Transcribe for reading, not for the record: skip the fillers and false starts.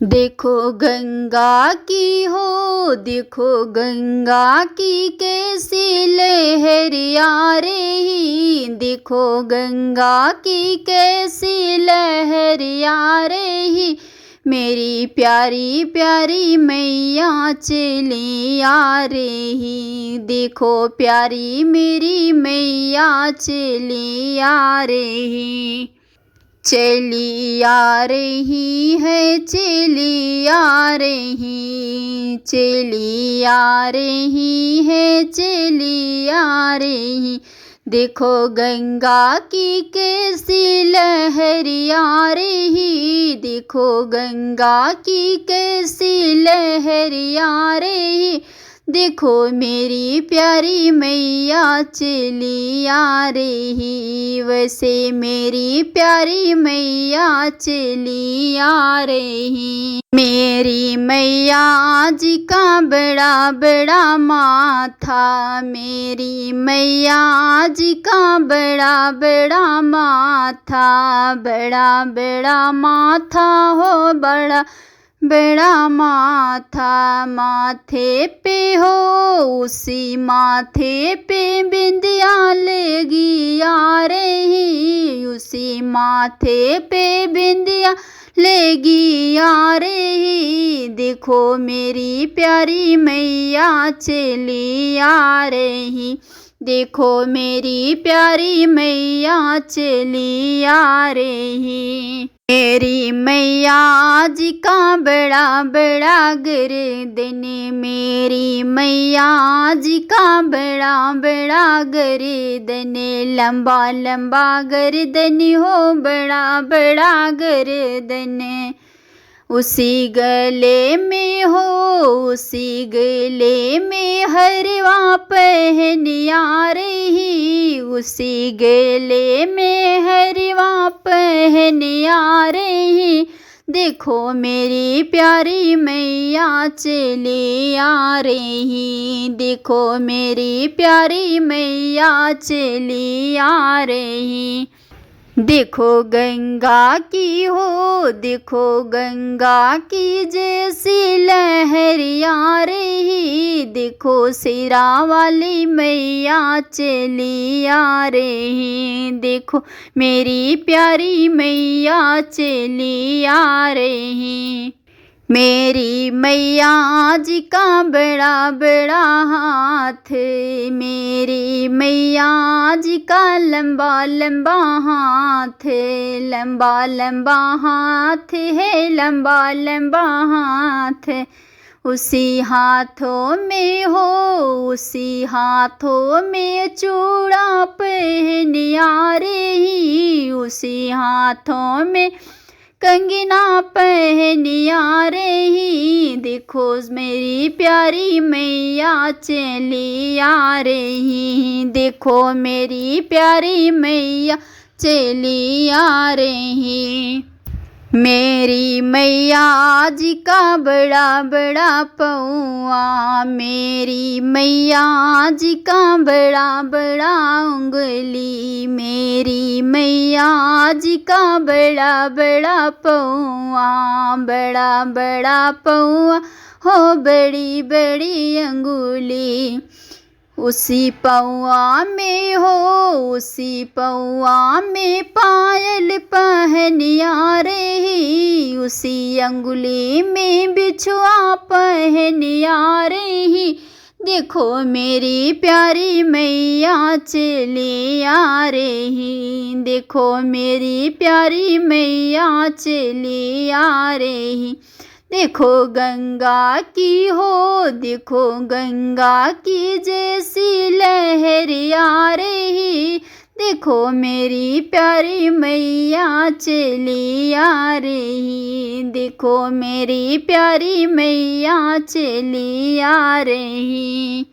देखो गंगा की हो, देखो गंगा की कैसी लहरिया रही, देखो गंगा की कैसी लहरिया रही। मेरी प्यारी प्यारी मैया चली आ रही, देखो प्यारी मेरी मैया चली आ रही। चली आ रही है, चली आ रही, चली आ रही है, चली आ रही। देखो गंगा की कैसी लहरिया रही, देखो गंगा की कैसी लहरिया रही। देखो मेरी प्यारी मैया चली आ रही, वैसे मेरी प्यारी मैया चली आ रही। मेरी मैया जी का बड़ा बड़ा माथा, मेरी मैया जी का बड़ा बड़ा माथा, बड़ा बड़ा माथा हो, बड़ा बड़ा माथा। माथे पे हो, उसी माथे पे बिंदिया लेगी आ रही, उसी माथे पे बिंदिया लेगी आ रही। देखो मेरी प्यारी मैया चली आ रही, देखो मेरी प्यारी मैया चली आ रही। मेरी मैया जी का बड़ा बड़ा गर्दन, मेरी मैया जी का बड़ा बड़ा गर्दन, लंबा लंबा गर्दन हो, बड़ा बड़ा गर्दन। उसी गले में हो, उसी गले में हरवा पहन आ रही, उसी गले में हरवा पहन आ रही। देखो मेरी प्यारी मैया चली आ रही, देखो मेरी प्यारी मैया चली आ रही। देखो गंगा की हो, देखो गंगा की जैसी लहरिया रही, देखो सिरा वाली मैया चली आ रही। देखो मेरी प्यारी मैया चली आ रही। मेरी मैया जी का बड़ा बड़ा हाथ, मेरी मैया जी का लंबा लंबा हाथ, लंबा लंबा हाथ है, लंबा लंबा हाथ। उसी हाथों में हो, उसी हाथों में चूड़ा पहन आ रही, उसी हाथों में कंगना पहन आ रही। देखो मेरी प्यारी मैया चली आ रही, देखो मेरी प्यारी मैया चली आ रही। मेरी मैया जी का बड़ा बड़ा पौआ, मेरी मैया जी का बड़ा बड़ा उंगली, मेरी मैया जी का बड़ा बड़ा पौआ, बड़ा बड़ा पौआ हो, बड़ी बड़ी अंगुली। उसी पौआ में हो, उसी पौआ में पायल पहन आ रही, उसी अंगुली में बिछुआ पहन आ रही। देखो मेरी प्यारी मैया चली आ रही, देखो मेरी प्यारी मैया चली आ रही। देखो गंगा की हो, देखो गंगा की जैसी लहर आ रही, देखो मेरी प्यारी मैया चली आ रही, देखो मेरी प्यारी मैया चली आ रही।